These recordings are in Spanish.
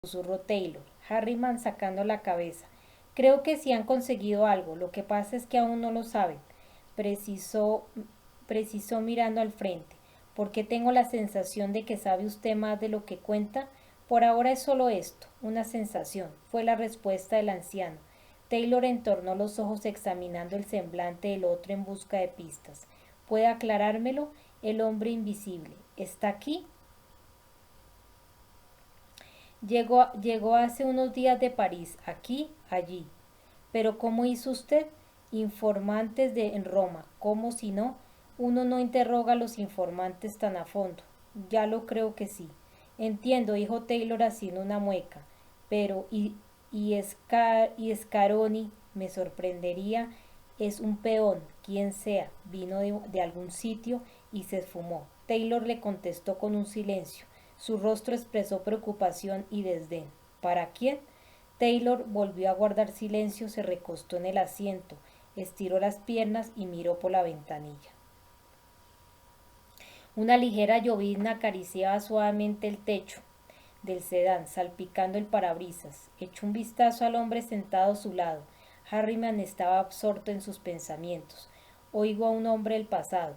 susurró Taylor, Harriman sacando la cabeza. Creo que sí han conseguido algo, lo que pasa es que aún no lo saben, precisó, precisó mirando al frente. ¿Por qué tengo la sensación de que sabe usted más de lo que cuenta? Por ahora es solo esto, una sensación, fue la respuesta del anciano. Taylor entornó los ojos examinando el semblante del otro en busca de pistas. ¿Puede aclarármelo? El hombre invisible. ¿Está aquí? Llegó hace unos días de París, aquí, allí. Pero ¿cómo hizo usted? Informantes en Roma, ¿cómo si no? Uno no interroga a los informantes tan a fondo. Ya lo creo que sí. Entiendo, dijo Taylor haciendo una mueca. Pero, y Scaroni, me sorprendería, es un peón, quien sea, vino de algún sitio y se esfumó. Taylor le contestó con un silencio. Su rostro expresó preocupación y desdén. ¿Para quién? Taylor volvió a guardar silencio, se recostó en el asiento, estiró las piernas y miró por la ventanilla. Una ligera llovizna acariciaba suavemente el techo del sedán, salpicando el parabrisas. Echó un vistazo al hombre sentado a su lado. Harriman estaba absorto en sus pensamientos. Oigo a un hombre del pasado.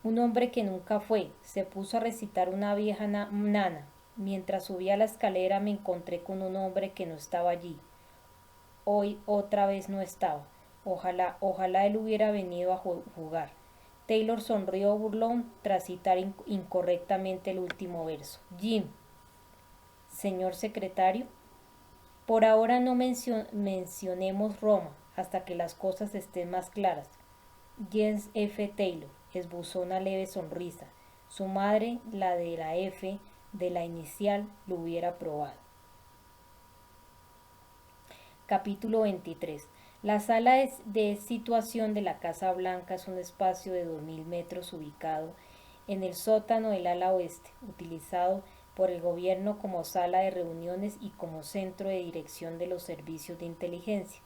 Un hombre que nunca fue. Se puso a recitar una vieja nana. Mientras subía la escalera me encontré con un hombre que no estaba allí. Hoy otra vez no estaba. Ojalá él hubiera venido a jugar. Taylor sonrió burlón tras citar incorrectamente el último verso. Jim, señor secretario, por ahora no mencionemos Roma hasta que las cosas estén más claras. James F. Taylor esbozó una leve sonrisa. Su madre, la de la F de la inicial, lo hubiera probado. Capítulo 23. La sala de situación de la Casa Blanca es un espacio de 2000 metros ubicado en el sótano del ala oeste, utilizado por el gobierno como sala de reuniones y como centro de dirección de los servicios de inteligencia.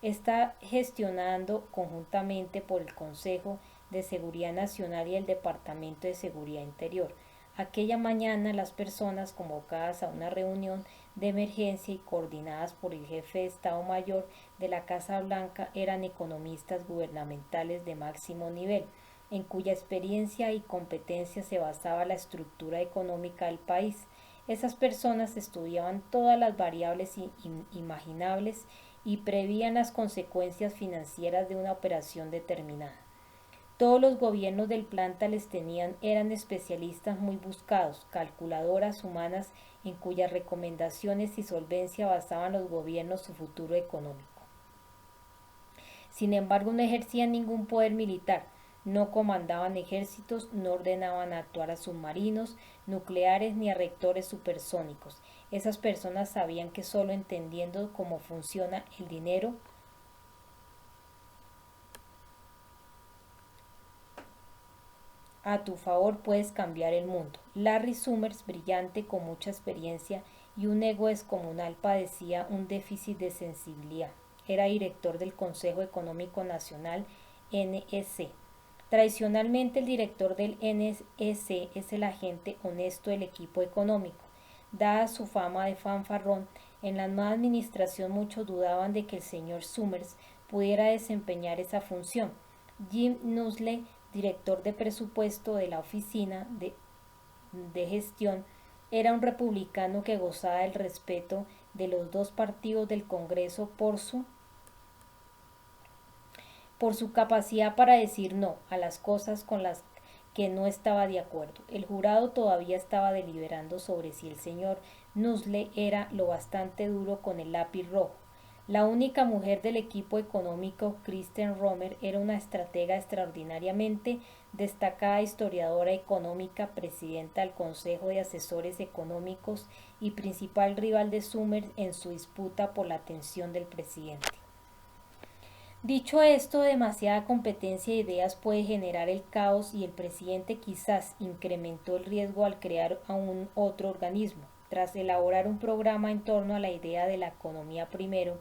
Está gestionando conjuntamente por el Consejo de Seguridad Nacional y el Departamento de Seguridad Interior. Aquella mañana las personas convocadas a una reunión de emergencia y coordinadas por el jefe de Estado Mayor de la Casa Blanca eran economistas gubernamentales de máximo nivel, en cuya experiencia y competencia se basaba la estructura económica del país. Esas personas estudiaban todas las variables imaginables y prevían las consecuencias financieras de una operación determinada. Todos los gobiernos del planeta les tenían, eran especialistas muy buscados, calculadoras humanas en cuyas recomendaciones y solvencia basaban los gobiernos su futuro económico. Sin embargo, no ejercían ningún poder militar, no comandaban ejércitos, no ordenaban actuar a submarinos, nucleares ni a reactores supersónicos. Esas personas sabían que solo entendiendo cómo funciona el dinero a tu favor puedes cambiar el mundo. Larry Summers, brillante, con mucha experiencia y un ego descomunal, padecía un déficit de sensibilidad. Era director del Consejo Económico Nacional NEC. Tradicionalmente el director del NEC es el agente honesto del equipo económico. Dada su fama de fanfarrón, en la nueva administración muchos dudaban de que el señor Summers pudiera desempeñar esa función. Jim Nusley, director de presupuesto de la Oficina de Gestión, era un republicano que gozaba del respeto de los dos partidos del Congreso por su capacidad para decir no a las cosas con las que no estaba de acuerdo. El jurado todavía estaba deliberando sobre si el señor Nusley era lo bastante duro con el lápiz rojo. La única mujer del equipo económico, Kristen Romer, era una estratega extraordinariamente destacada historiadora económica, presidenta del Consejo de Asesores Económicos y principal rival de Summers en su disputa por la atención del presidente. Dicho esto, demasiada competencia de ideas puede generar el caos y el presidente quizás incrementó el riesgo al crear a un otro organismo. Tras elaborar un programa en torno a la idea de la economía primero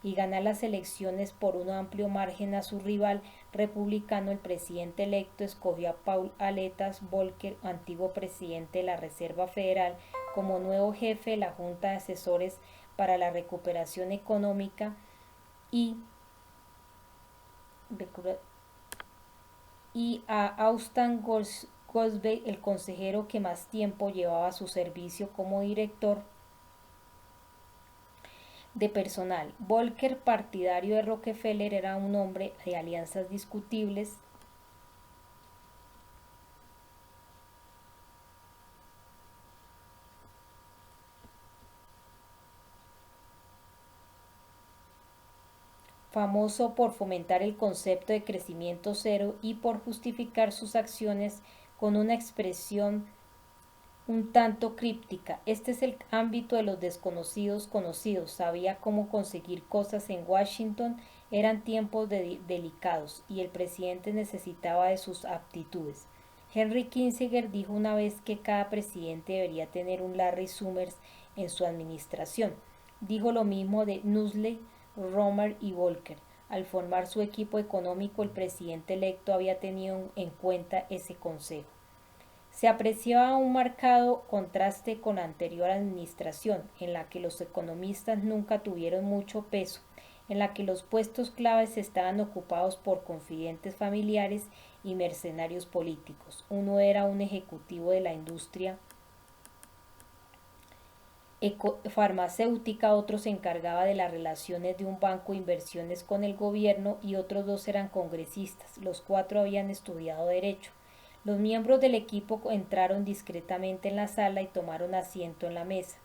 y ganar las elecciones por un amplio margen a su rival republicano, el presidente electo escogió a Paul Aletas Volcker, antiguo presidente de la Reserva Federal, como nuevo jefe de la Junta de Asesores para la Recuperación Económica y a Austin Goolsbee, el consejero que más tiempo llevaba a su servicio como director de personal. Volcker, partidario de Rockefeller, era un hombre de alianzas discutibles, famoso por fomentar el concepto de crecimiento cero y por justificar sus acciones con una expresión un tanto críptica. Este es el ámbito de los desconocidos conocidos. Sabía cómo conseguir cosas en Washington. Eran tiempos delicados y el presidente necesitaba de sus aptitudes. Henry Kissinger dijo una vez que cada presidente debería tener un Larry Summers en su administración. Dijo lo mismo de Nussle, Romer y Volcker. Al formar su equipo económico, el presidente electo había tenido en cuenta ese consejo. Se apreciaba un marcado contraste con la anterior administración, en la que los economistas nunca tuvieron mucho peso, en la que los puestos claves estaban ocupados por confidentes familiares y mercenarios políticos. Uno era un ejecutivo de la industria farmacéutica, otro se encargaba de las relaciones de un banco de inversiones con el gobierno y otros dos eran congresistas. Los cuatro habían estudiado derecho. Los miembros del equipo entraron discretamente en la sala y tomaron asiento en la mesa.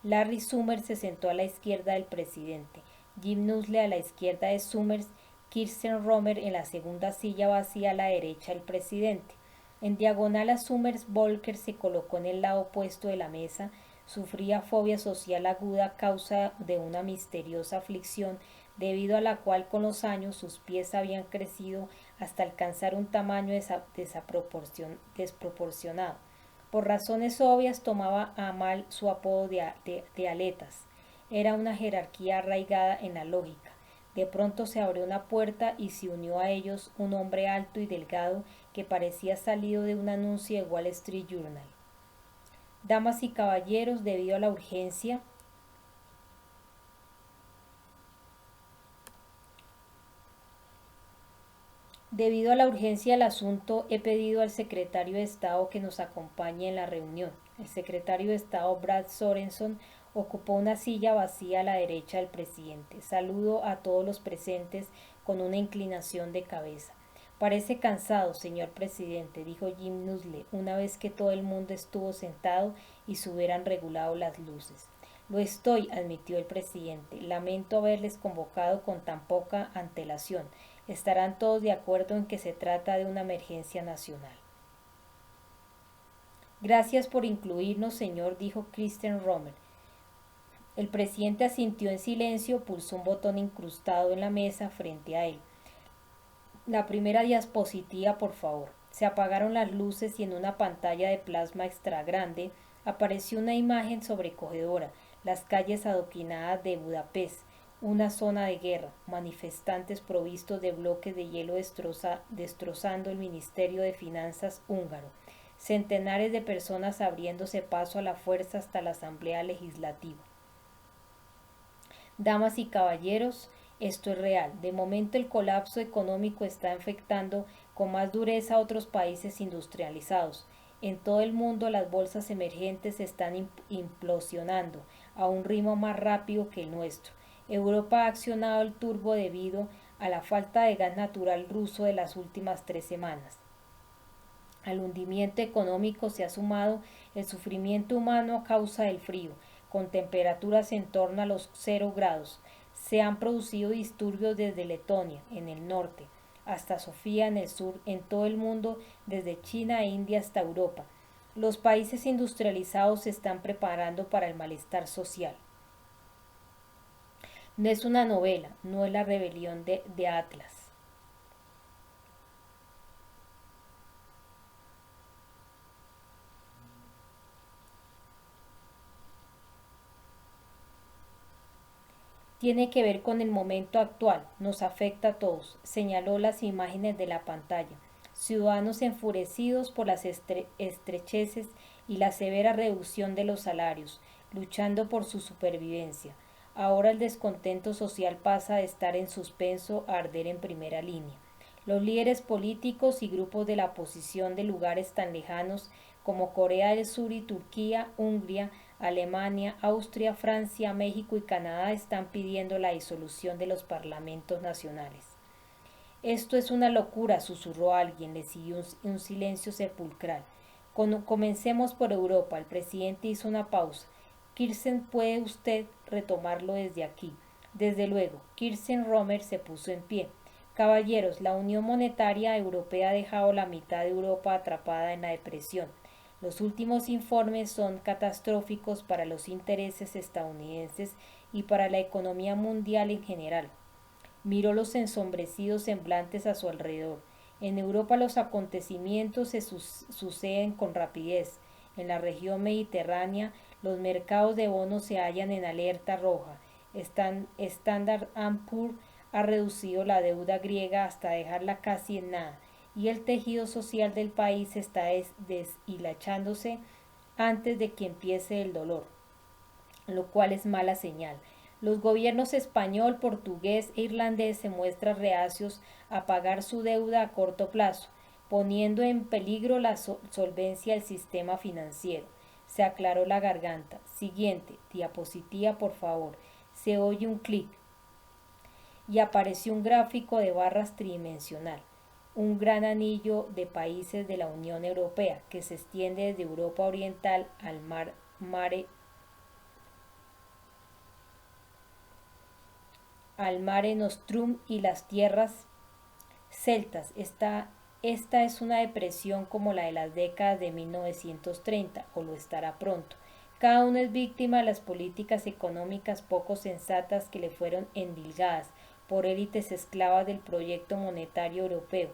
Larry Summers se sentó a la izquierda del presidente, Jim Nussle a la izquierda de Summers, Kirsten Romer en la segunda silla vacía a la derecha del presidente. En diagonal a Summers, Volcker se colocó en el lado opuesto de la mesa. Sufría fobia social aguda a causa de una misteriosa aflicción debido a la cual con los años sus pies habían crecido hasta alcanzar un tamaño desproporcionado. Por razones obvias tomaba a mal su apodo de aletas. Era una jerarquía arraigada en la lógica. De pronto se abrió una puerta y se unió a ellos un hombre alto y delgado que parecía salido de un anuncio de Wall Street Journal. Damas y caballeros, debido a la urgencia del asunto, he pedido al secretario de Estado que nos acompañe en la reunión. El secretario de Estado Brad Sorenson ocupó una silla vacía a la derecha del presidente. Saludo a todos los presentes con una inclinación de cabeza. Parece cansado, señor presidente, dijo Jim Nussle, una vez que todo el mundo estuvo sentado y se hubieran regulado las luces. Lo estoy, admitió el presidente. Lamento haberles convocado con tan poca antelación. Estarán todos de acuerdo en que se trata de una emergencia nacional. Gracias por incluirnos, señor, dijo Kirsten Romer. El presidente asintió en silencio, pulsó un botón incrustado en la mesa frente a él. La primera diapositiva, por favor. Se apagaron las luces y en una pantalla de plasma extra grande apareció una imagen sobrecogedora, las calles adoquinadas de Budapest, una zona de guerra, manifestantes provistos de bloques de hielo destrozando el Ministerio de Finanzas húngaro, centenares de personas abriéndose paso a la fuerza hasta la Asamblea Legislativa. Damas y caballeros, esto es real. De momento el colapso económico está afectando con más dureza a otros países industrializados. En todo el mundo las bolsas emergentes están implosionando a un ritmo más rápido que el nuestro. Europa ha accionado el turbo debido a la falta de gas natural ruso de las últimas 3 semanas. Al hundimiento económico se ha sumado el sufrimiento humano a causa del frío, con temperaturas en torno a los 0 grados. Se han producido disturbios desde Letonia, en el norte, hasta Sofía, en el sur, en todo el mundo, desde China e India hasta Europa. Los países industrializados se están preparando para el malestar social. No es una novela, no es la rebelión de Atlas. Tiene que ver con el momento actual, nos afecta a todos, señaló las imágenes de la pantalla. Ciudadanos enfurecidos por las estrecheces y la severa reducción de los salarios, luchando por su supervivencia. Ahora el descontento social pasa de estar en suspenso a arder en primera línea. Los líderes políticos y grupos de la oposición de lugares tan lejanos como Corea del Sur y Turquía, Hungría, Alemania, Austria, Francia, México y Canadá están pidiendo la disolución de los parlamentos nacionales. Esto es una locura, susurró alguien, le siguió un silencio sepulcral. Comencemos por Europa. El presidente hizo una pausa. Kirsten, ¿puede usted retomarlo desde aquí? Desde luego. Kirsten Romer se puso en pie. Caballeros, la Unión Monetaria Europea ha dejado la mitad de Europa atrapada en la depresión. Los últimos informes son catastróficos para los intereses estadounidenses y para la economía mundial en general. Miró los ensombrecidos semblantes a su alrededor. En Europa los acontecimientos se suceden con rapidez. En la región mediterránea los mercados de bonos se hallan en alerta roja. Standard & Poor's ha reducido la deuda griega hasta dejarla casi en nada, y el tejido social del país está deshilachándose antes de que empiece el dolor, lo cual es mala señal. Los gobiernos español, portugués e irlandés se muestran reacios a pagar su deuda a corto plazo, poniendo en peligro la solvencia del sistema financiero. Se aclaró la garganta. Siguiente, diapositiva por favor. Se oye un clic y apareció un gráfico de barras tridimensional, un gran anillo de países de la Unión Europea que se extiende desde Europa Oriental al Mare Nostrum y las tierras celtas. Esta es una depresión como la de las décadas de 1930, o lo estará pronto. Cada uno es víctima de las políticas económicas poco sensatas que le fueron endilgadas por élites esclavas del proyecto monetario europeo,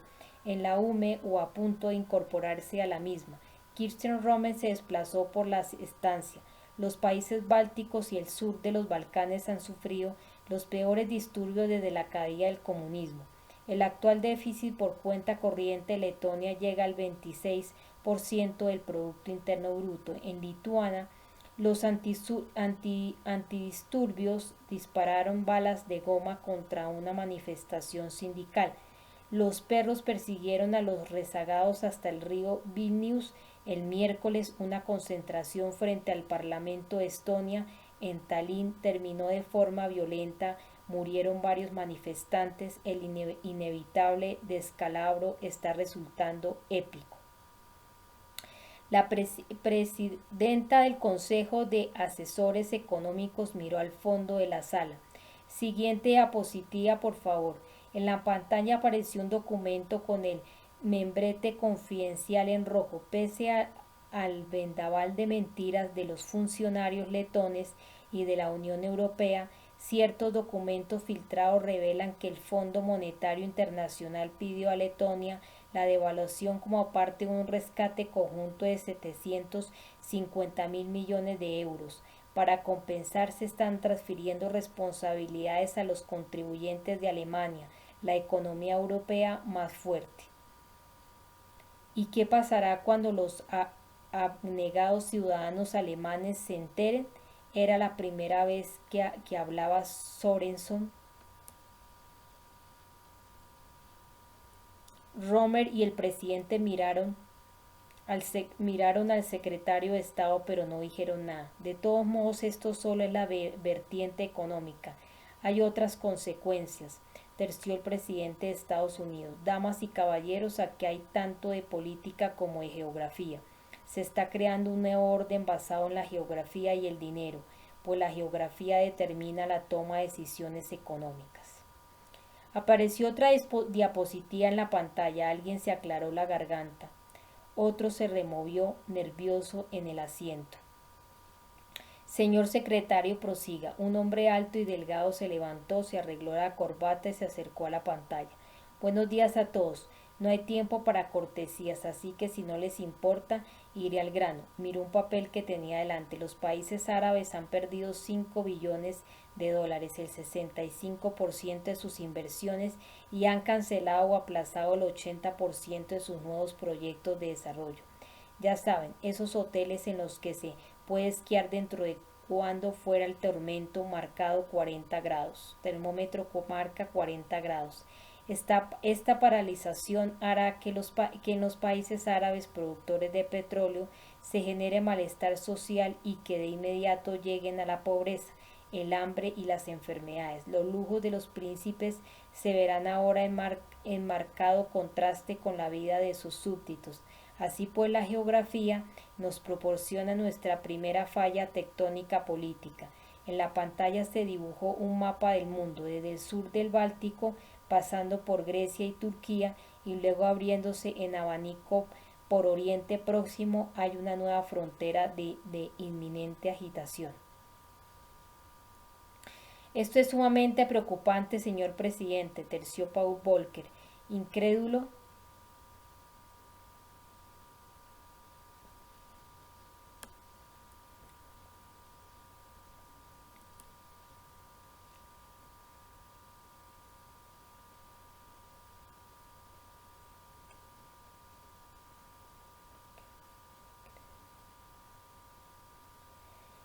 en la UME o a punto de incorporarse a la misma. Kirsten Romer se desplazó por la estancia. Los países bálticos y el sur de los Balcanes han sufrido los peores disturbios desde la caída del comunismo. El actual déficit por cuenta corriente de Letonia llega al 26% del Producto Interno Bruto. En Lituania, los antidisturbios dispararon balas de goma contra una manifestación sindical. Los perros persiguieron a los rezagados hasta el río Vilnius. El miércoles, una concentración frente al Parlamento de Estonia en Tallinn terminó de forma violenta. Murieron varios manifestantes. El inevitable descalabro está resultando épico. La presidenta del Consejo de Asesores Económicos miró al fondo de la sala. Siguiente diapositiva, por favor. En la pantalla apareció un documento con el membrete confidencial en rojo. Pese al vendaval de mentiras de los funcionarios letones y de la Unión Europea, ciertos documentos filtrados revelan que el Fondo Monetario Internacional pidió a Letonia la devaluación como parte de un rescate conjunto de 750.000 millones de euros. Para compensar, se están transfiriendo responsabilidades a los contribuyentes de Alemania, la economía europea más fuerte. ¿Y qué pasará cuando los abnegados ciudadanos alemanes se enteren? Era la primera vez que hablaba Sorenson. Romer y el presidente miraron al secretario de Estado, pero no dijeron nada. De todos modos, esto solo es la vertiente económica. Hay otras consecuencias, terció el presidente de Estados Unidos. Damas y caballeros, aquí hay tanto de política como de geografía. Se está creando un nuevo orden basado en la geografía y el dinero, pues la geografía determina la toma de decisiones económicas. Apareció otra diapositiva en la pantalla. Alguien se aclaró la garganta. Otro se removió nervioso en el asiento. Señor secretario, prosiga. Un hombre alto y delgado se levantó, se arregló la corbata y se acercó a la pantalla. Buenos días a todos. No hay tiempo para cortesías, así que si no les importa, iré al grano. Miró un papel que tenía delante. Los países árabes han perdido 5 billones de dólares, el 65% de sus inversiones, y han cancelado o aplazado el 80% de sus nuevos proyectos de desarrollo. Ya saben, esos hoteles en los que se puede esquiar dentro de cuando fuera el tormento marcado 40 grados. Termómetro marca 40 grados. Esta paralización hará que en los países árabes productores de petróleo se genere malestar social y que de inmediato lleguen a la pobreza, el hambre y las enfermedades. Los lujos de los príncipes se verán ahora en marcado contraste con la vida de sus súbditos. Así pues, la geografía nos proporciona nuestra primera falla tectónica política. En la pantalla se dibujó un mapa del mundo, desde el sur del Báltico, pasando por Grecia y Turquía, y luego abriéndose en abanico por Oriente Próximo. Hay una nueva frontera de inminente agitación. Esto es sumamente preocupante, señor presidente, terció Paul Volcker, incrédulo.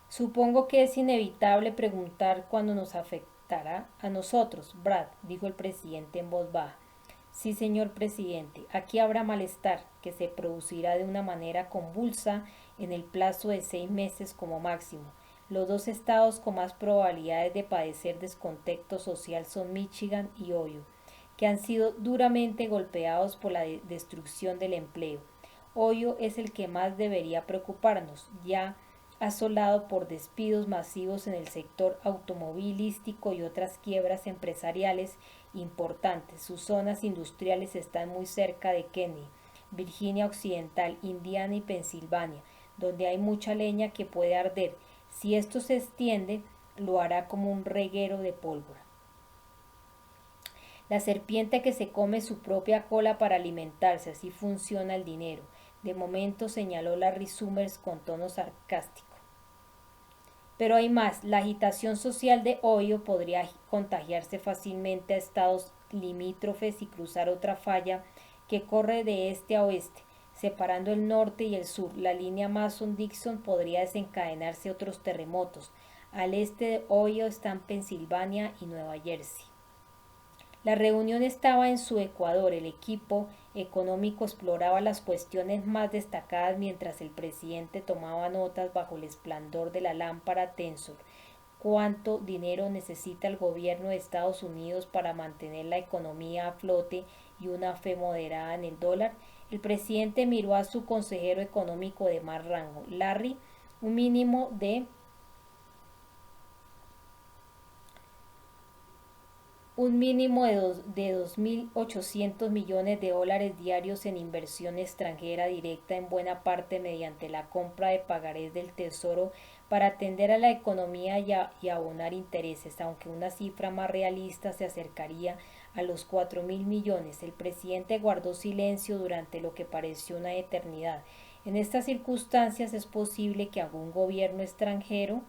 Supongo que es inevitable preguntar cuándo nos afectará a nosotros, Brad, dijo el presidente en voz baja. Sí, señor presidente, aquí habrá malestar que se producirá de una manera convulsa en el plazo de 6 meses como máximo. Los dos estados con más probabilidades de padecer descontento social son Michigan y Ohio, que han sido duramente golpeados por la destrucción del empleo. Ohio es el que más debería preocuparnos, ya asolado por despidos masivos en el sector automovilístico y otras quiebras empresariales importantes. Sus zonas industriales están muy cerca de Kennedy, Virginia Occidental, Indiana y Pensilvania, donde hay mucha leña que puede arder. Si esto se extiende, lo hará como un reguero de pólvora. La serpiente que se come su propia cola para alimentarse, así funciona el dinero. De momento, señaló Larry Summers con tono sarcástico. Pero hay más, la agitación social de Ohio podría contagiarse fácilmente a estados limítrofes y cruzar otra falla que corre de este a oeste, separando el norte y el sur. La línea Mason-Dixon podría desencadenarse otros terremotos. Al este de Ohio están Pensilvania y Nueva Jersey. La reunión estaba en su Ecuador. El equipo económico exploraba las cuestiones más destacadas mientras el presidente tomaba notas bajo el esplendor de la lámpara Tensor. ¿Cuánto dinero necesita el gobierno de Estados Unidos para mantener la economía a flote y una fe moderada en el dólar? El presidente miró a su consejero económico de más rango, Larry, un mínimo de 2.800 millones de dólares diarios en inversión extranjera directa, en buena parte mediante la compra de pagarés del Tesoro para atender a la economía y abonar intereses, aunque una cifra más realista se acercaría a los 4.000 millones. El presidente guardó silencio durante lo que pareció una eternidad. En estas circunstancias es posible que algún gobierno extranjero.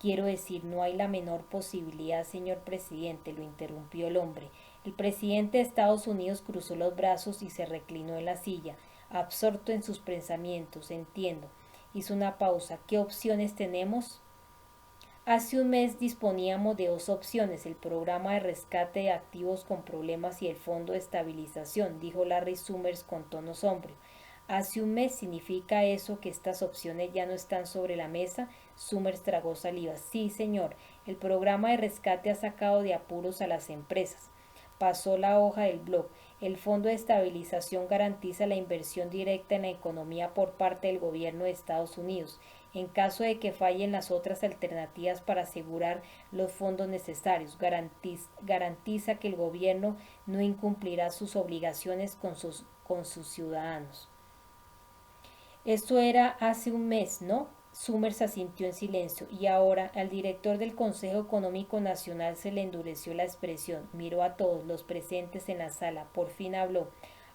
Quiero decir, no hay la menor posibilidad, señor presidente, lo interrumpió el hombre. El presidente de Estados Unidos cruzó los brazos y se reclinó en la silla, absorto en sus pensamientos. Entiendo. Hizo una pausa. ¿Qué opciones tenemos? Hace un mes disponíamos de dos opciones, el programa de rescate de activos con problemas y el fondo de estabilización, dijo Larry Summers con tono sombrío. Hace un mes significa eso que estas opciones ya no están sobre la mesa. Summers tragó saliva. Sí, señor, el programa de rescate ha sacado de apuros a las empresas. Pasó la hoja del blog. El Fondo de Estabilización garantiza la inversión directa en la economía por parte del gobierno de Estados Unidos, en caso de que fallen las otras alternativas para asegurar los fondos necesarios. Garantiza que el gobierno no incumplirá sus obligaciones con sus ciudadanos. Esto era hace un mes, ¿no? Summers asintió en silencio, y ahora al director del Consejo Económico Nacional se le endureció la expresión. Miró a todos los presentes en la sala. Por fin habló.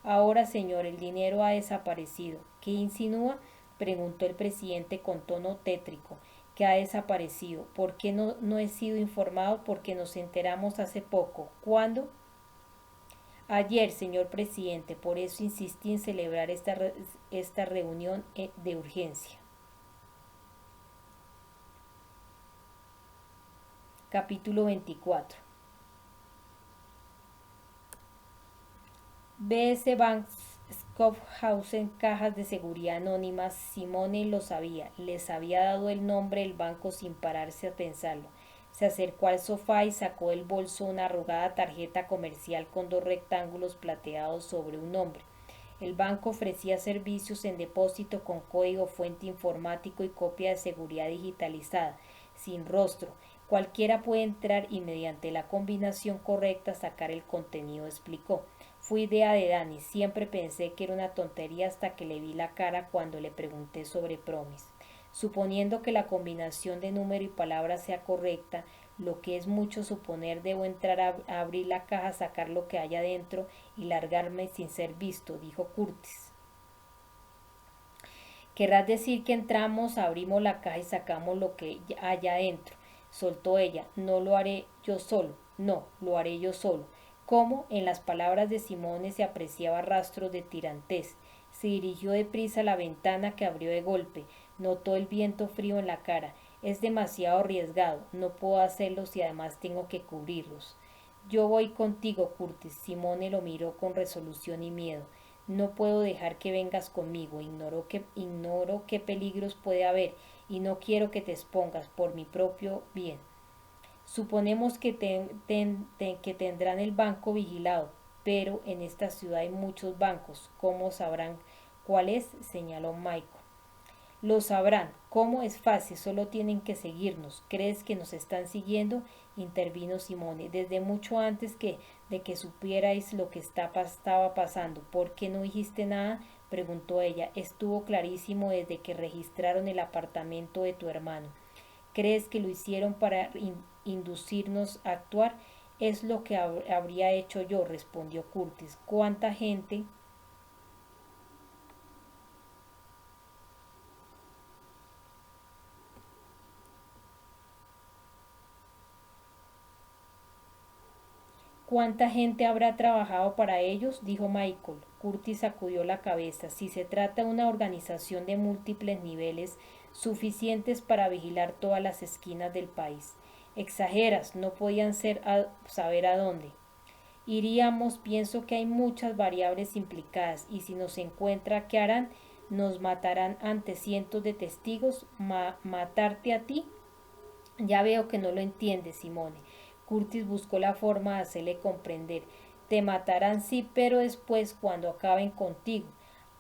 Ahora, señor, el dinero ha desaparecido. ¿Qué insinúa? Preguntó el presidente con tono tétrico. ¿Que ha desaparecido? ¿Por qué no he sido informado? Porque nos enteramos hace poco. ¿Cuándo? Ayer, señor presidente. Por eso insistí en celebrar esta reunión de urgencia. Capítulo 24. B.S. Bank Schaffhausen, cajas de seguridad anónimas. Simone lo sabía, les había dado el nombre del banco sin pararse a pensarlo. Se acercó al sofá y sacó del bolso una arrugada tarjeta comercial con dos rectángulos plateados sobre un nombre. El banco ofrecía servicios en depósito con código fuente informático y copia de seguridad digitalizada, sin rostro. Cualquiera puede entrar y mediante la combinación correcta sacar el contenido, explicó. Fue idea de Dani, siempre pensé que era una tontería hasta que le vi la cara cuando le pregunté sobre Promise. Suponiendo que la combinación de número y palabra sea correcta, lo que es mucho suponer, debo entrar a abrir la caja, sacar lo que haya dentro y largarme sin ser visto, dijo Curtis. Querrás decir que entramos, abrimos la caja y sacamos lo que haya dentro, soltó ella. No lo haré yo solo, no, lo haré yo solo. Como en las palabras de Simone se apreciaba rastros de tirantez. Se dirigió deprisa a la ventana que abrió de golpe. Notó el viento frío en la cara. Es demasiado arriesgado. No puedo hacerlo si además tengo que cubrirlos. Yo voy contigo, Curtis. Simone lo miró con resolución y miedo. No puedo dejar que vengas conmigo. Ignoro qué peligros puede haber y no quiero que te expongas por mi propio bien. Suponemos que tendrán el banco vigilado, pero en esta ciudad hay muchos bancos. ¿Cómo sabrán cuál es? Señaló Michael. Lo sabrán. ¿Cómo? Es fácil, solo tienen que seguirnos. ¿Crees que nos están siguiendo? Intervino Simone. Desde mucho antes de que supierais lo que estaba pasando. ¿Por qué no dijiste nada? Preguntó ella. Estuvo clarísimo desde que registraron el apartamento de tu hermano. ¿Crees que lo hicieron para inducirnos a actuar? Es lo que habría hecho yo, respondió Curtis. ¿Cuánta gente? ¿Cuánta gente habrá trabajado para ellos? Dijo Michael. Curtis sacudió la cabeza. Si se trata de una organización de múltiples niveles, suficientes para vigilar todas las esquinas del país. Exageras, no podían saber a dónde. Iríamos, pienso que hay muchas variables implicadas y si nos encuentra, ¿qué harán? Nos matarán ante cientos de testigos. ¿Matarte a ti? Ya veo que no lo entiendes, Simone. Curtis buscó la forma de hacerle comprender. Te matarán, sí, pero después, cuando acaben contigo.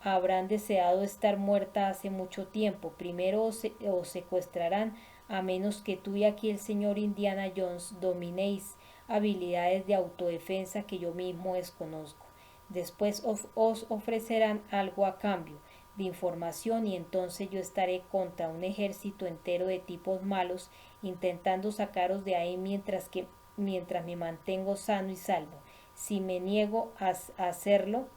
Habrán deseado estar muerta hace mucho tiempo. Primero os secuestrarán, a menos que tú y aquí el señor Indiana Jones dominéis habilidades de autodefensa que yo mismo desconozco. Después os ofrecerán algo a cambio de información y entonces yo estaré contra un ejército entero de tipos malos intentando sacaros de ahí mientras me mantengo sano y salvo. Si me niego a hacerlo,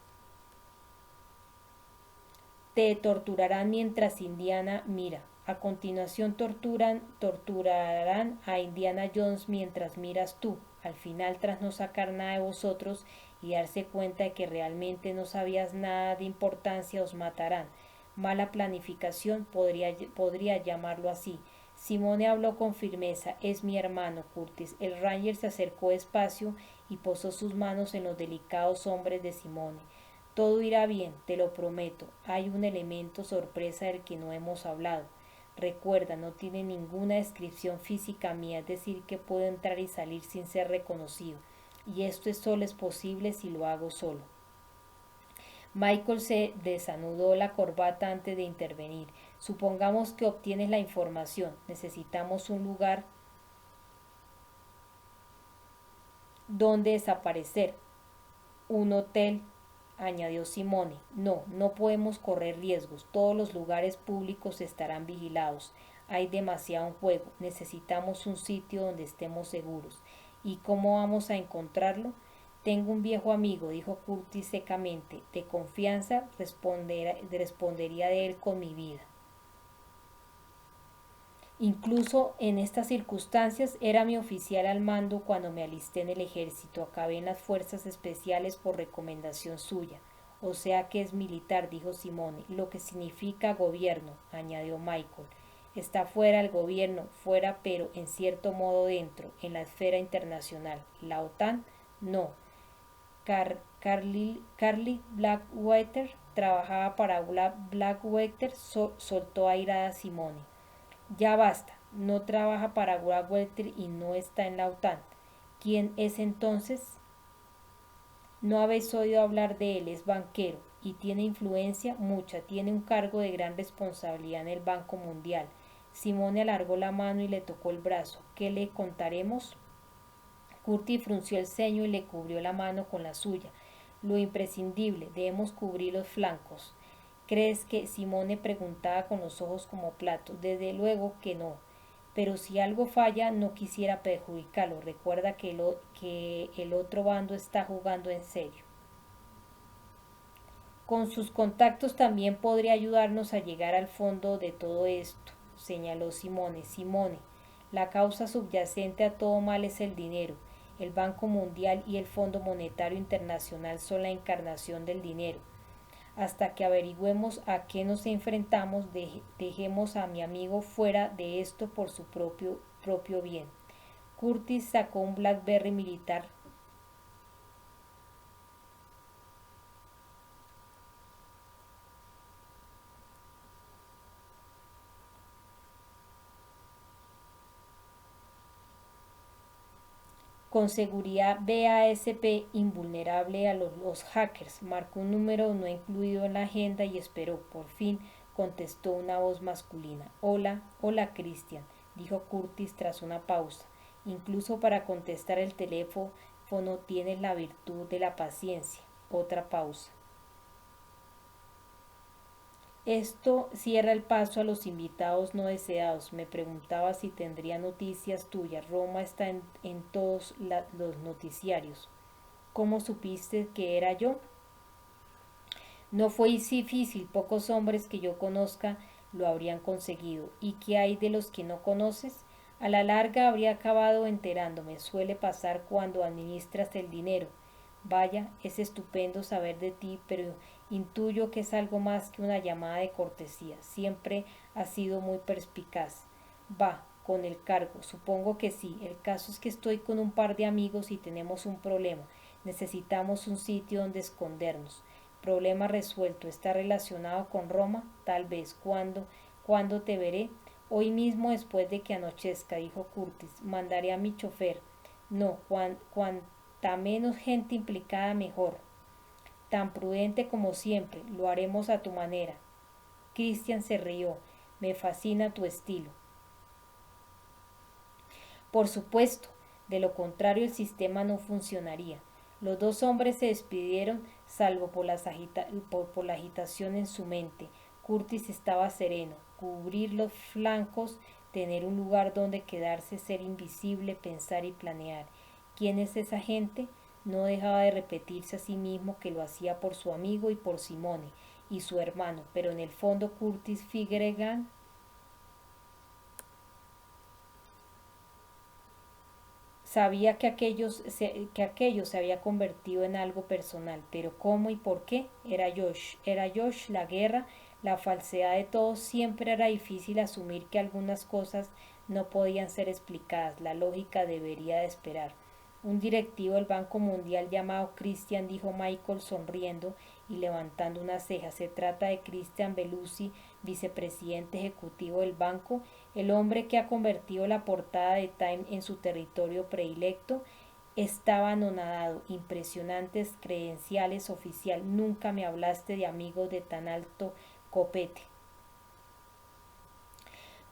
te torturarán mientras Indiana mira. A continuación torturarán a Indiana Jones mientras miras tú. Al final, tras no sacar nada de vosotros y darse cuenta de que realmente no sabías nada de importancia, os matarán. Mala planificación podría llamarlo así. Simone habló con firmeza. Es mi hermano, Curtis. El Ranger se acercó despacio y posó sus manos en los delicados hombros de Simone. Todo irá bien, te lo prometo. Hay un elemento sorpresa del que no hemos hablado. Recuerda, no tiene ninguna descripción física mía, es decir, que puedo entrar y salir sin ser reconocido. Y esto solo es posible si lo hago solo. Michael se desanudó la corbata antes de intervenir. Supongamos que obtienes la información. Necesitamos un lugar donde desaparecer. Un hotel, añadió Simone. No, no podemos correr riesgos. Todos los lugares públicos estarán vigilados. Hay demasiado en juego. Necesitamos un sitio donde estemos seguros. ¿Y cómo vamos a encontrarlo? Tengo un viejo amigo, dijo Curtis secamente, de confianza, respondería de él con mi vida. Incluso en estas circunstancias era mi oficial al mando cuando me alisté en el ejército. Acabé en las fuerzas especiales por recomendación suya. O sea que es militar, dijo Simone, lo que significa gobierno, añadió Michael. Está fuera el gobierno, fuera pero en cierto modo dentro, en la esfera internacional. ¿La OTAN? No. Carly Blackwater trabajaba para Blackwater, soltó airada Simone. Ya basta, no trabaja para Blackwater y no está en la OTAN. ¿Quién es entonces? No habéis oído hablar de él, es banquero y tiene influencia mucha, tiene un cargo de gran responsabilidad en el Banco Mundial. Simone alargó la mano y le tocó el brazo. ¿Qué le contaremos? Curtis frunció el ceño y le cubrió la mano con la suya. Lo imprescindible, debemos cubrir los flancos. ¿Crees que Simone preguntaba con los ojos como platos? Desde luego que no. Pero si algo falla, no quisiera perjudicarlo. Recuerda que el otro bando está jugando en serio. Con sus contactos también podría ayudarnos a llegar al fondo de todo esto, señaló Simone. Simone, la causa subyacente a todo mal es el dinero. El Banco Mundial y el Fondo Monetario Internacional son la encarnación del dinero. Hasta que averigüemos a qué nos enfrentamos, dejemos a mi amigo fuera de esto por su propio bien. Curtis sacó un Blackberry militar. Con seguridad BASP invulnerable a los hackers. Marcó un número no incluido en la agenda y esperó. Por fin contestó una voz masculina. Hola, hola Christian, dijo Curtis tras una pausa. Incluso para contestar el teléfono tienes la virtud de la paciencia. Otra pausa. Esto cierra el paso a los invitados no deseados. Me preguntaba si tendría noticias tuyas. Roma está en todos los noticiarios. ¿Cómo supiste que era yo? No fue difícil. Pocos hombres que yo conozca lo habrían conseguido. ¿Y qué hay de los que no conoces? A la larga habría acabado enterándome. Suele pasar cuando administras el dinero. Vaya, es estupendo saber de ti, pero intuyo que es algo más que una llamada de cortesía. Siempre has sido muy perspicaz. Va, con el cargo. Supongo que sí. El caso es que estoy con un par de amigos y tenemos un problema. Necesitamos un sitio donde escondernos. Problema resuelto. ¿Está relacionado con Roma? Tal vez. ¿Cuándo te veré? Hoy mismo después de que anochezca, dijo Curtis. Mandaré a mi chofer. No, cuanta menos gente implicada mejor. Tan prudente como siempre, lo haremos a tu manera. Christian se rió. Me fascina tu estilo. Por supuesto, de lo contrario el sistema no funcionaría. Los dos hombres se despidieron, salvo por la agitación en su mente. Curtis estaba sereno. Cubrir los flancos, tener un lugar donde quedarse, ser invisible, pensar y planear. ¿Quién es esa gente? No dejaba de repetirse a sí mismo que lo hacía por su amigo y por Simone y su hermano, pero en el fondo Curtis Figueregan sabía que aquello se había convertido en algo personal, pero ¿cómo y por qué? Era Josh, la guerra, la falsedad de todo. Siempre era difícil asumir que algunas cosas no podían ser explicadas. La lógica debería de esperar. Un directivo del Banco Mundial llamado Christian, dijo Michael sonriendo y levantando una ceja. Se trata de Christian Belushi, vicepresidente ejecutivo del banco, el hombre que ha convertido la portada de Time en su territorio predilecto. Estaba anonadado. Impresionantes credenciales, oficial. Nunca me hablaste de amigos de tan alto copete.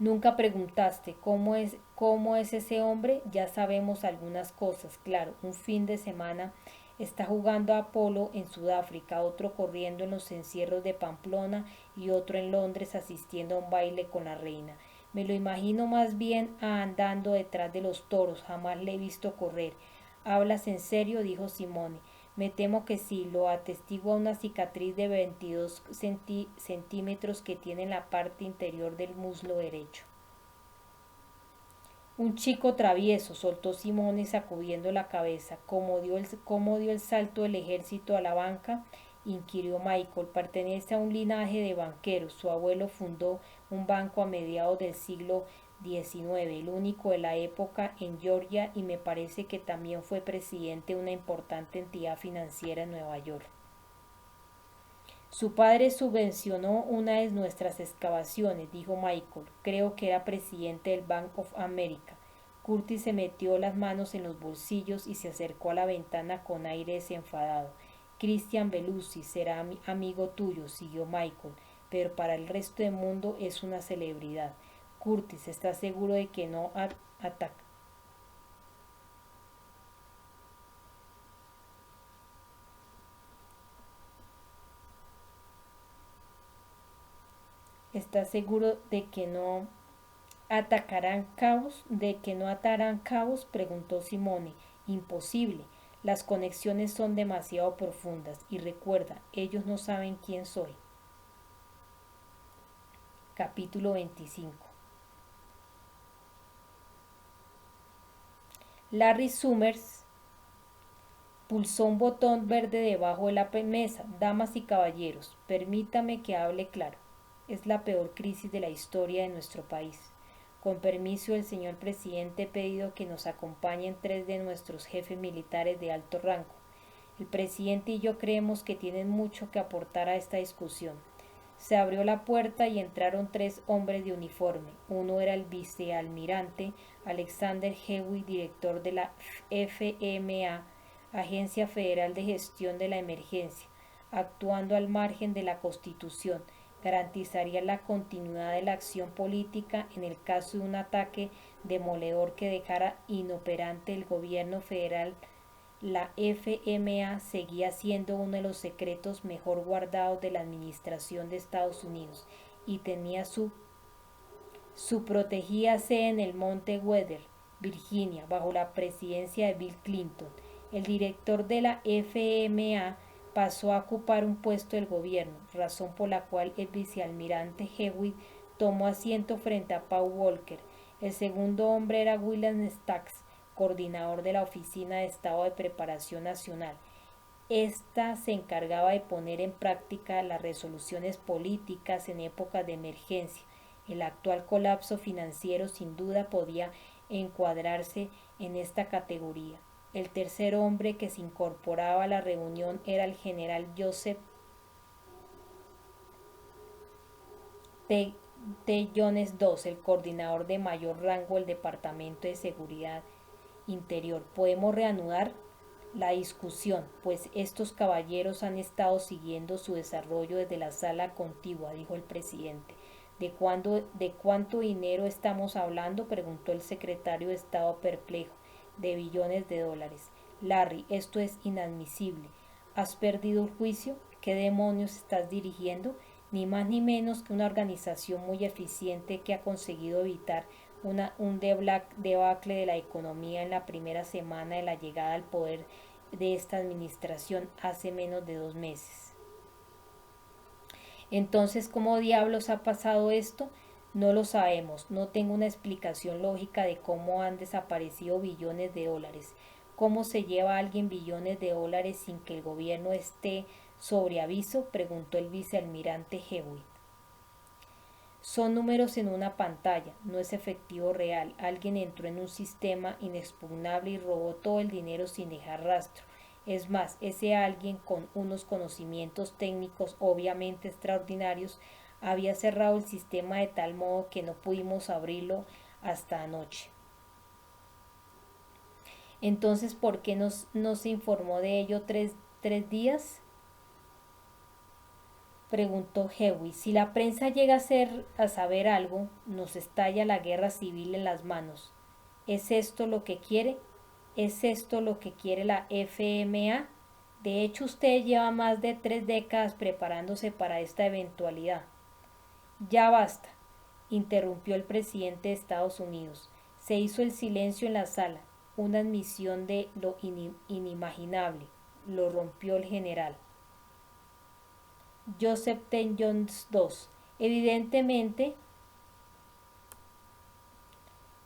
Nunca preguntaste cómo es ese hombre. Ya sabemos algunas cosas. Claro, un fin de semana está jugando a polo en Sudáfrica, otro corriendo en los encierros de Pamplona y otro en Londres asistiendo a un baile con la reina. Me lo imagino más bien andando detrás de los toros. Jamás le he visto correr. ¿Hablas en serio?, dijo Simone. Me temo que sí, lo atestigua una cicatriz de 22 centímetros que tiene en la parte interior del muslo derecho. Un chico travieso, soltó Simone sacudiendo la cabeza. ¿Cómo dio el salto el ejército a la banca?, inquirió Michael. Pertenece a un linaje de banqueros. Su abuelo fundó un banco a mediados del siglo XIX, el único de la época en Georgia, y me parece que también fue presidente de una importante entidad financiera en Nueva York. Su padre subvencionó una de nuestras excavaciones, dijo Michael. Creo que era presidente del Bank of America. Curtis se metió las manos en los bolsillos y se acercó a la ventana con aire desenfadado. Christian Belushi será amigo tuyo, siguió Michael, pero para el resto del mundo es una celebridad. Curtis, ¿estás seguro de que no ataca? ¿Estás seguro de que no atarán cabos? Preguntó Simone. Imposible. Las conexiones son demasiado profundas. Y recuerda, ellos no saben quién soy. Capítulo 25. Larry Summers pulsó un botón verde debajo de la mesa. Damas y caballeros, permítame que hable claro. Es la peor crisis de la historia de nuestro país. Con permiso del señor presidente, he pedido que nos acompañen 3 de nuestros jefes militares de alto rango. El presidente y yo creemos que tienen mucho que aportar a esta discusión. Se abrió la puerta y entraron 3 hombres de uniforme. Uno era el vicealmirante Alexander Hewitt, director de la FMA, Agencia Federal de Gestión de la Emergencia, actuando al margen de la Constitución. Garantizaría la continuidad de la acción política en el caso de un ataque demoledor que dejara inoperante el gobierno federal. La FMA seguía siendo uno de los secretos mejor guardados de la administración de Estados Unidos y tenía su protegida sede en el Monte Weather, Virginia, bajo la presidencia de Bill Clinton. El director de la FMA pasó a ocupar un puesto del gobierno, razón por la cual el vicealmirante Hewitt tomó asiento frente a Paul Volcker. El segundo hombre era William Stacks, coordinador de la Oficina de Estado de Preparación Nacional. Esta se encargaba de poner en práctica las resoluciones políticas en épocas de emergencia. El actual colapso financiero sin duda podía encuadrarse en esta categoría. El tercer hombre que se incorporaba a la reunión era el general Joseph T. Jones II, el coordinador de mayor rango del Departamento de Seguridad Interior. ¿Podemos reanudar la discusión? Pues estos caballeros han estado siguiendo su desarrollo desde la sala contigua, dijo el presidente. ¿De cuánto dinero estamos hablando?, preguntó el secretario de Estado perplejo. De billones de dólares. Larry, esto es inadmisible. ¿Has perdido el juicio? ¿Qué demonios estás dirigiendo? Ni más ni menos que una organización muy eficiente que ha conseguido evitar un debacle de la economía en la primera semana de la llegada al poder de esta administración hace menos de 2 meses. Entonces, ¿cómo diablos ha pasado esto? No lo sabemos, no tengo una explicación lógica de cómo han desaparecido billones de dólares. ¿Cómo se lleva a alguien billones de dólares sin que el gobierno esté sobre aviso?, preguntó el vicealmirante Hewitt. Son números en una pantalla, no es efectivo real. Alguien entró en un sistema inexpugnable y robó todo el dinero sin dejar rastro. Es más, ese alguien, con unos conocimientos técnicos obviamente extraordinarios, había cerrado el sistema de tal modo que no pudimos abrirlo hasta anoche. Entonces, ¿por qué no se informó de ello tres días? Preguntó Hewitt. Si la prensa llega a saber algo, nos estalla la guerra civil en las manos. ¿Es esto lo que quiere? ¿Es esto lo que quiere la FMA? De hecho, usted lleva más de 3 décadas preparándose para esta eventualidad. Ya basta, interrumpió el presidente de Estados Unidos. Se hizo el silencio en la sala. una admisión de lo inimaginable. Lo rompió el general. Joseph T. Jones II. Evidentemente,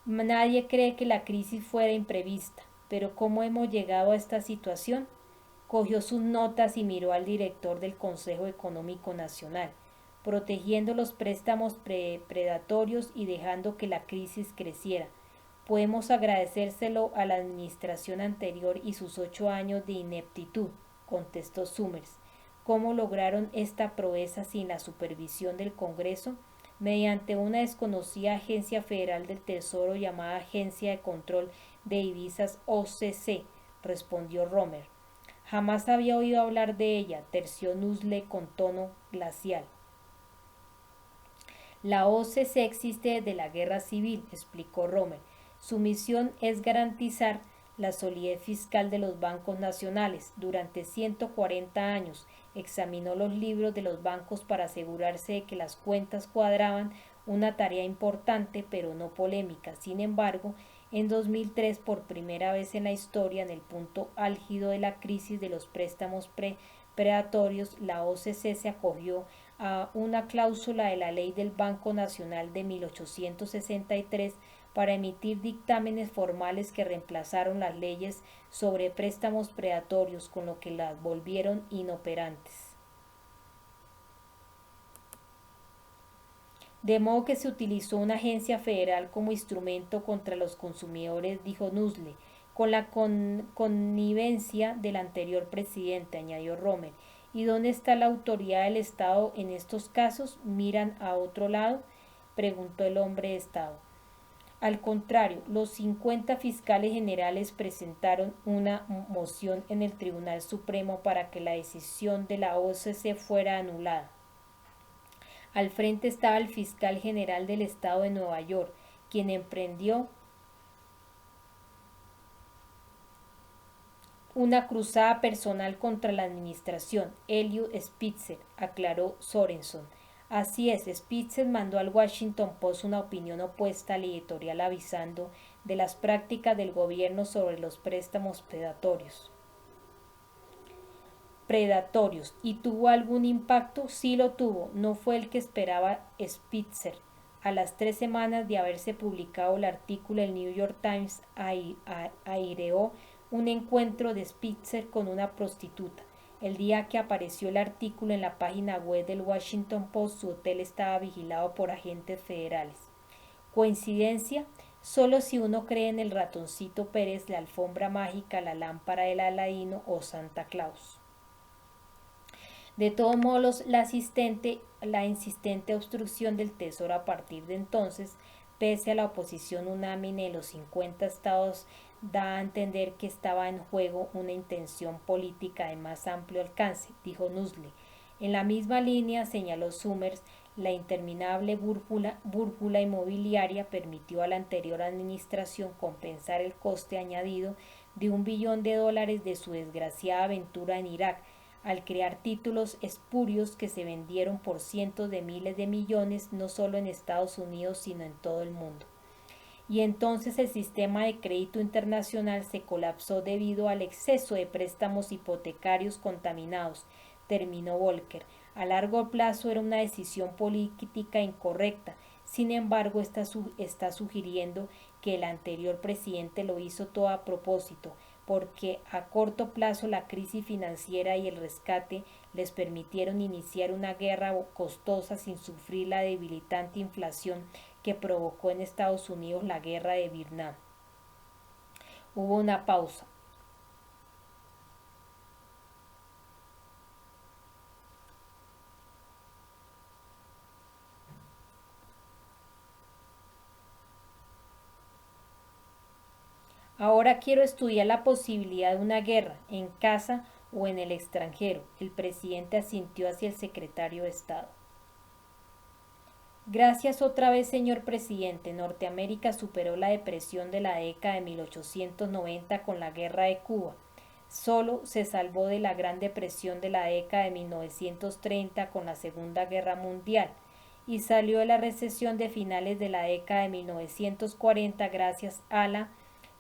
nadie cree que la crisis fuera imprevista, pero ¿cómo hemos llegado a esta situación? Cogió sus notas y miró al director del Consejo Económico Nacional, protegiendo los préstamos predatorios y dejando que la crisis creciera. Podemos agradecérselo a la administración anterior y sus 8 años de ineptitud, contestó Summers. ¿Cómo lograron esta proeza sin la supervisión del Congreso? Mediante una desconocida agencia federal del Tesoro llamada Agencia de Control de Divisas OCC, respondió Romer. Jamás había oído hablar de ella, terció Nussle con tono glacial. La OCC existe desde la Guerra Civil, explicó Romer. Su misión es garantizar la solidez fiscal de los bancos nacionales. Durante 140 años examinó los libros de los bancos para asegurarse de que las cuentas cuadraban, una tarea importante pero no polémica. Sin embargo, en 2003, por primera vez en la historia, en el punto álgido de la crisis de los préstamos predatorios, la OCC se acogió a una cláusula de la Ley del Banco Nacional de 1863 para emitir dictámenes formales que reemplazaron las leyes sobre préstamos predatorios, con lo que las volvieron inoperantes. De modo que se utilizó una agencia federal como instrumento contra los consumidores, dijo Nussle, con la connivencia del anterior presidente, añadió Romer. ¿Y dónde está la autoridad del Estado en estos casos? ¿Miran a otro lado?, preguntó el hombre de Estado. Al contrario, los 50 fiscales generales presentaron una moción en el Tribunal Supremo para que la decisión de la OCC fuera anulada. Al frente estaba el fiscal general del estado de Nueva York, quien emprendió una cruzada personal contra la administración. Eliot Spitzer, aclaró Sorenson. Así es, Spitzer mandó al Washington Post una opinión opuesta al editorial avisando de las prácticas del gobierno sobre los préstamos predatorios. ¿Y tuvo algún impacto? Sí lo tuvo, no fue el que esperaba Spitzer. A las 3 semanas de haberse publicado el artículo, el New York Times aireó un encuentro de Spitzer con una prostituta. El día que apareció el artículo en la página web del Washington Post, su hotel estaba vigilado por agentes federales. ¿Coincidencia? Solo si uno cree en el ratoncito Pérez, la alfombra mágica, la lámpara del Aladino o Santa Claus. De todos modos, la insistente obstrucción del Tesoro a partir de entonces, pese a la oposición unánime de los 50 estados, da a entender que estaba en juego una intención política de más amplio alcance, dijo Nussle. En la misma línea, señaló Summers, la interminable búrjula inmobiliaria permitió a la anterior administración compensar el coste añadido de $1 billón de su desgraciada aventura en Irak, al crear títulos espurios que se vendieron por cientos de miles de millones no solo en Estados Unidos sino en todo el mundo. Y entonces el sistema de crédito internacional se colapsó debido al exceso de préstamos hipotecarios contaminados, terminó Volcker. A largo plazo era una decisión política incorrecta. Sin embargo, está sugiriendo que el anterior presidente lo hizo todo a propósito, porque a corto plazo la crisis financiera y el rescate les permitieron iniciar una guerra costosa sin sufrir la debilitante inflación que provocó en Estados Unidos la guerra de Vietnam. Hubo una pausa. Ahora quiero estudiar la posibilidad de una guerra, en casa o en el extranjero. El presidente asintió hacia el secretario de Estado. Gracias otra vez, señor presidente. Norteamérica superó la depresión de la década de 1890 con la guerra de Cuba. Solo se salvó de la Gran Depresión de la década de 1930 con la Segunda Guerra Mundial y salió de la recesión de finales de la década de 1940 gracias a la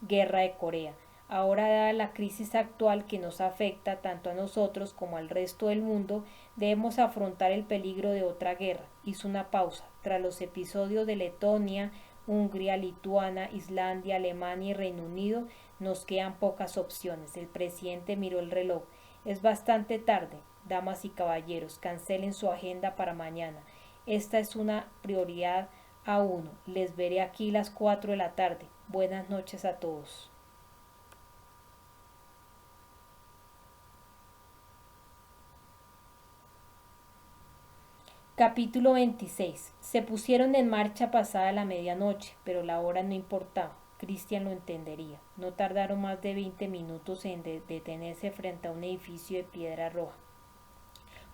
guerra de Corea. Ahora, dada la crisis actual que nos afecta tanto a nosotros como al resto del mundo, debemos afrontar el peligro de otra guerra. Hizo una pausa. Tras los episodios de Letonia, Hungría, Lituania, Islandia, Alemania y Reino Unido, nos quedan pocas opciones. El presidente miró el reloj. Es bastante tarde. Damas y caballeros, cancelen su agenda para mañana. Esta es una prioridad a uno. Les veré aquí las 4 de la tarde. Buenas noches a todos. Capítulo 26. Se pusieron en marcha pasada la medianoche, pero la hora no importaba. Cristian lo entendería. No tardaron más de 20 minutos en detenerse frente a un edificio de piedra roja,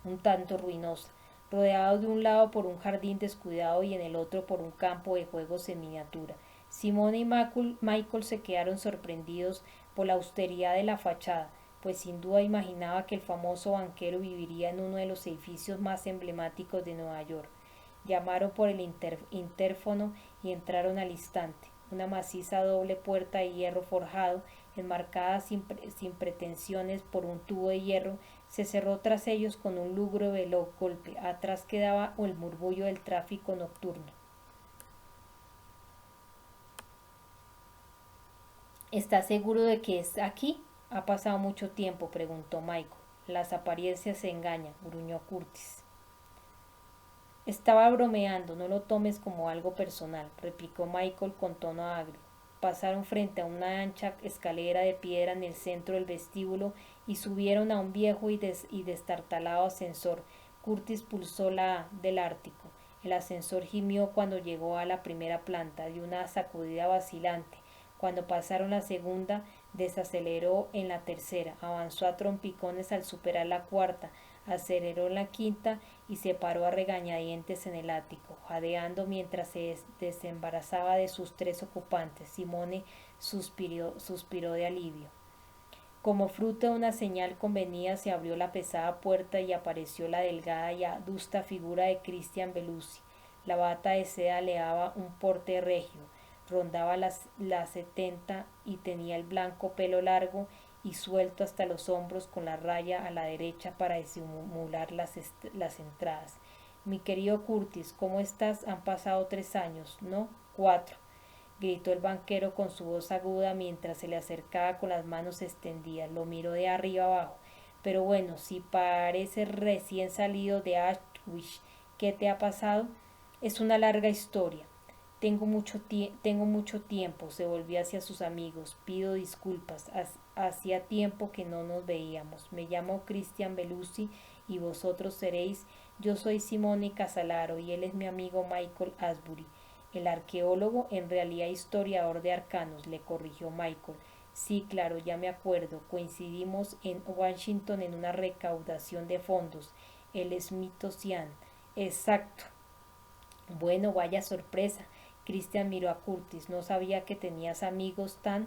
un tanto ruinosa, rodeado de un lado por un jardín descuidado y en el otro por un campo de juegos en miniatura. Simone y Michael se quedaron sorprendidos por la austeridad de la fachada, pues sin duda imaginaba que el famoso banquero viviría en uno de los edificios más emblemáticos de Nueva York. Llamaron por el interfono y entraron al instante. Una maciza doble puerta de hierro forjado, enmarcada sin pretensiones por un tubo de hierro, se cerró tras ellos con un lúgubre golpe. Atrás quedaba el murmullo del tráfico nocturno. ¿Estás seguro de que es aquí? ¿Ha pasado mucho tiempo?, preguntó Michael. Las apariencias se engañan, gruñó Curtis. Estaba bromeando, no lo tomes como algo personal, replicó Michael con tono agrio. Pasaron frente a una ancha escalera de piedra en el centro del vestíbulo y subieron a un viejo y destartalado ascensor. Curtis pulsó la A del Ártico. El ascensor gimió cuando llegó a la primera planta, dio una sacudida vacilante. Cuando pasaron la segunda, desaceleró en la tercera, avanzó a trompicones al superar la cuarta, aceleró en la quinta y se paró a regañadientes en el ático, jadeando mientras se desembarazaba de sus 3 ocupantes. Simone suspiró de alivio. Como fruto de una señal convenida se abrió la pesada puerta y apareció la delgada y adusta figura de Christian Belushi. La bata de seda le daba un porte regio, rondaba las 70 y tenía el blanco pelo largo y suelto hasta los hombros con la raya a la derecha para disimular las entradas. Mi querido Curtis, ¿cómo estás? Han pasado 3 años, ¿no? 4, gritó el banquero con su voz aguda mientras se le acercaba con las manos extendidas. Lo miró de arriba abajo. Pero bueno, si parece recién salido de Auschwitz, ¿qué te ha pasado? Es una larga historia. Tengo mucho tiempo, se volvió hacia sus amigos. Pido disculpas, hacía tiempo que no nos veíamos. Me llamo Christian Belushi y vosotros seréis. Yo soy Simone Casalaro y él es mi amigo Michael Asbury. El arqueólogo, en realidad historiador de arcanos, le corrigió Michael. Sí, claro, ya me acuerdo. Coincidimos en Washington en una recaudación de fondos. El Smithsonian. Exacto. Bueno, vaya sorpresa. Christian miró a Curtis. No sabía que tenías amigos tan...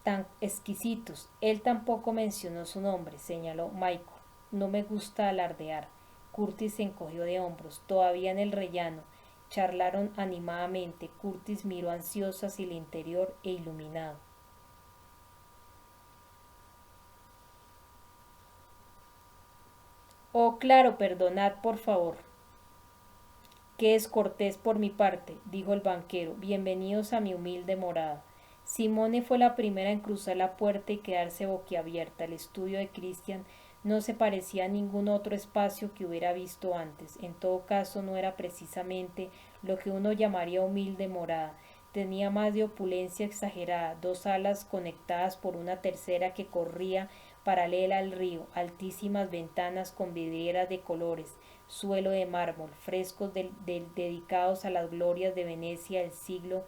tan exquisitos. Él tampoco mencionó su nombre, señaló Michael. No me gusta alardear. Curtis se encogió de hombros. Todavía en el rellano. Charlaron animadamente. Curtis miró ansioso hacia el interior e iluminado. Oh, claro, perdonad, por favor. Que es cortés por mi parte, dijo el banquero. Bienvenidos a mi humilde morada. Simone fue la primera en cruzar la puerta y quedarse boquiabierta. El estudio de Christian no se parecía a ningún otro espacio que hubiera visto antes. En todo caso, no era precisamente lo que uno llamaría humilde morada. Tenía más de opulencia exagerada, 2 salas conectadas por una tercera que corría paralela al río, altísimas ventanas con vidrieras de colores, suelo de mármol, frescos dedicados a las glorias de Venecia del siglo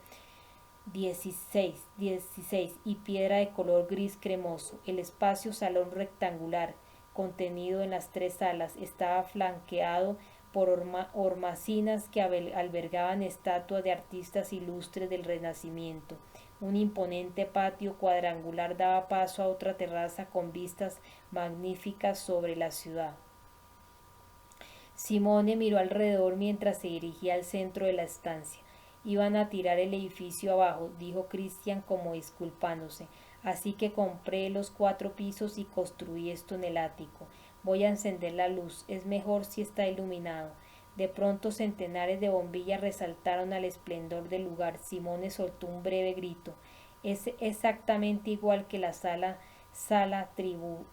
XVI y piedra de color gris cremoso. El espacio salón rectangular, contenido en las 3 salas, estaba flanqueado por hornacinas que albergaban estatuas de artistas ilustres del Renacimiento. Un imponente patio cuadrangular daba paso a otra terraza con vistas magníficas sobre la ciudad. Simone miró alrededor mientras se dirigía al centro de la estancia. Iban a tirar el edificio abajo, dijo Christian como disculpándose. Así que compré los 4 pisos y construí esto en el ático. Voy a encender la luz. Es mejor si está iluminado. De pronto centenares de bombillas resaltaron al esplendor del lugar. Simone soltó un breve grito. Es exactamente igual que la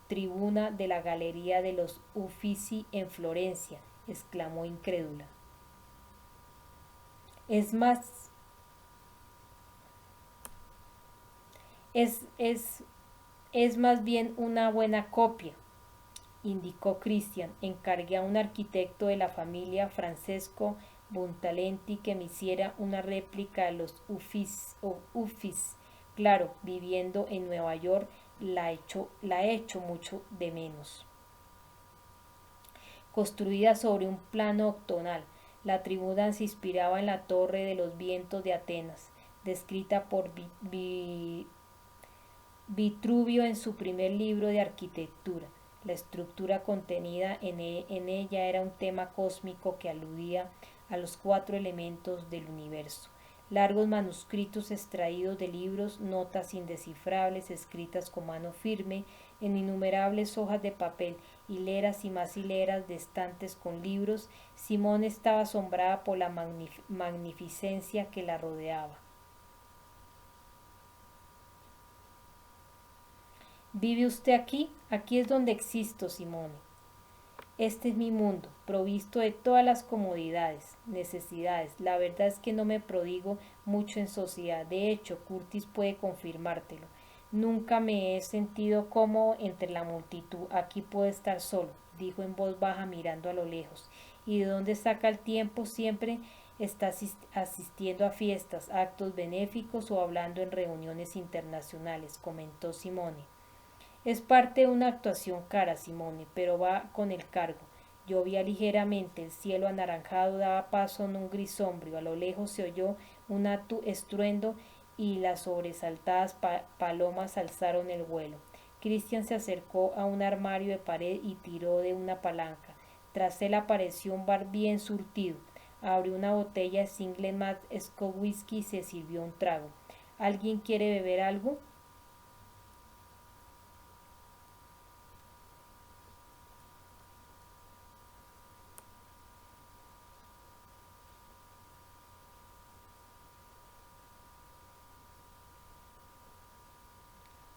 tribuna de la Galería de los Uffizi en Florencia, exclamó incrédula. Es más, es, es, es más bien una buena copia, indicó Christian. Encargué a un arquitecto de la familia, Francesco Buntalenti, que me hiciera una réplica de los Uffizi. Claro, viviendo en Nueva York la he hecho mucho de menos. Construida sobre un plano octonal, la tribuna se inspiraba en la Torre de los Vientos de Atenas, descrita por Vitruvio en su primer libro de arquitectura. La estructura contenida en ella era un tema cósmico que aludía a los 4 elementos del universo. Largos manuscritos extraídos de libros, notas indescifrables escritas con mano firme en innumerables hojas de papel, hileras y más hileras de estantes con libros. Simón estaba asombrada por la magnificencia que la rodeaba. ¿Vive usted aquí? Aquí es donde existo, Simone. Este es mi mundo, provisto de todas las comodidades, necesidades. La verdad es que no me prodigo mucho en sociedad. De hecho, Curtis puede confirmártelo. Nunca me he sentido cómodo entre la multitud. Aquí puedo estar solo, dijo en voz baja mirando a lo lejos. ¿Y de dónde saca el tiempo? Siempre está asistiendo a fiestas, actos benéficos o hablando en reuniones internacionales, comentó Simone. Es parte de una actuación cara, Simone, pero va con el cargo. Llovía ligeramente, el cielo anaranjado daba paso en un gris sombrío. A lo lejos se oyó un estruendo y las sobresaltadas palomas alzaron el vuelo. Christian se acercó a un armario de pared y tiró de una palanca. Tras él apareció un bar bien surtido. Abrió una botella de single malt Scotch whisky y se sirvió un trago. ¿Alguien quiere beber algo?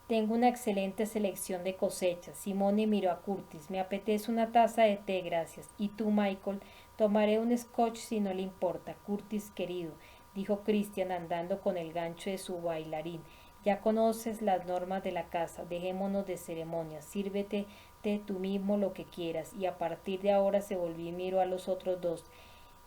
Tengo una excelente selección de cosechas. Simone miró a Curtis. Me apetece una taza de té, gracias. ¿Y tú, Michael? Tomaré un scotch si no le importa. Curtis, querido, dijo Christian andando con el gancho de su bailarín. Ya conoces las normas de la casa. Dejémonos de ceremonias. Sírvete tú mismo lo que quieras. Y a partir de ahora se volvió y miró a los otros dos.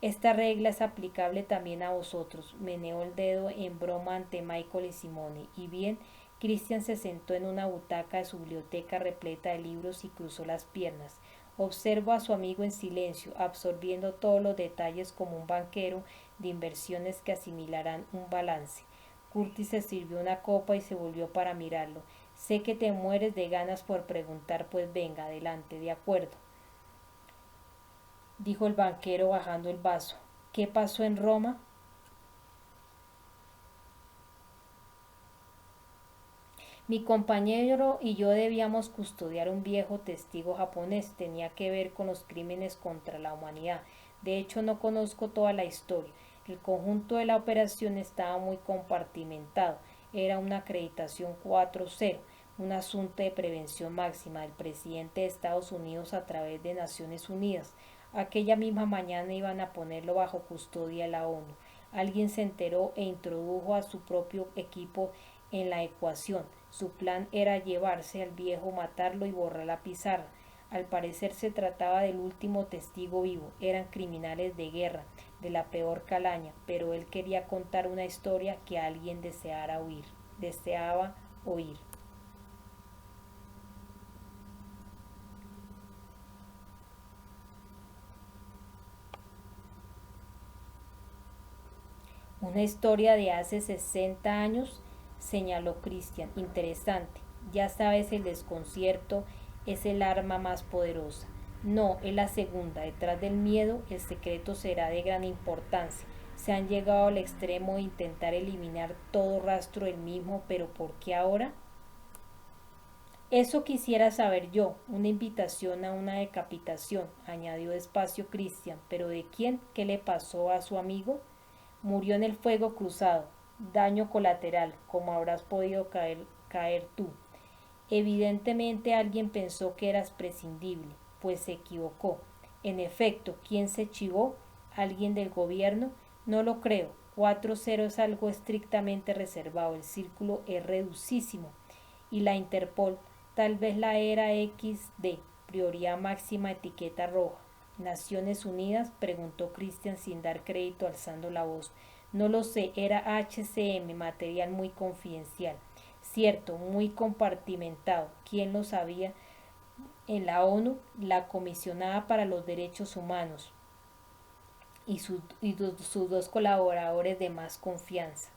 Esta regla es aplicable también a vosotros. Meneó el dedo en broma ante Michael y Simone. Y bien, Christian se sentó en una butaca de su biblioteca repleta de libros y cruzó las piernas. Observó a su amigo en silencio, absorbiendo todos los detalles como un banquero de inversiones que asimilarán un balance. Curtis se sirvió una copa y se volvió para mirarlo. Sé que te mueres de ganas por preguntar, pues venga, adelante, de acuerdo, dijo el banquero bajando el vaso. ¿Qué pasó en Roma? Mi compañero y yo debíamos custodiar un viejo testigo japonés. Tenía que ver con los crímenes contra la humanidad. De hecho, no conozco toda la historia. El conjunto de la operación estaba muy compartimentado. Era una acreditación 4-0, un asunto de prevención máxima del presidente de Estados Unidos a través de Naciones Unidas. Aquella misma mañana iban a ponerlo bajo custodia de la ONU. Alguien se enteró e introdujo a su propio equipo en la ecuación. Su plan era llevarse al viejo, matarlo y borrar la pizarra. Al parecer se trataba del último testigo vivo. Eran criminales de guerra, de la peor calaña, pero él quería contar una historia que alguien deseaba oír. Una historia de hace 60 años. señaló Cristian. Interesante. Ya sabes, el desconcierto es el arma más poderosa. No, es la segunda. Detrás del miedo, el secreto será de gran importancia. Se han llegado al extremo de intentar eliminar todo rastro del mismo, pero ¿por qué ahora? Eso quisiera saber yo, una invitación a una decapitación, añadió despacio Cristian, pero ¿de quién? ¿Qué le pasó a su amigo? Murió en el fuego cruzado, daño colateral, como habrás podido caer tú. Evidentemente alguien pensó que eras prescindible, pues se equivocó. En efecto, ¿quién se chivó? ¿Alguien del gobierno? No lo creo. 4-0 es algo estrictamente reservado, el círculo es reducísimo. Y la Interpol, tal vez la era XD, prioridad máxima, etiqueta roja. ¿Naciones Unidas? Preguntó Christian sin dar crédito, alzando la voz. No lo sé, era HCM, material muy confidencial. Cierto, muy compartimentado. ¿Quién lo sabía? En la ONU, la comisionada para los derechos humanos y sus dos colaboradores de más confianza.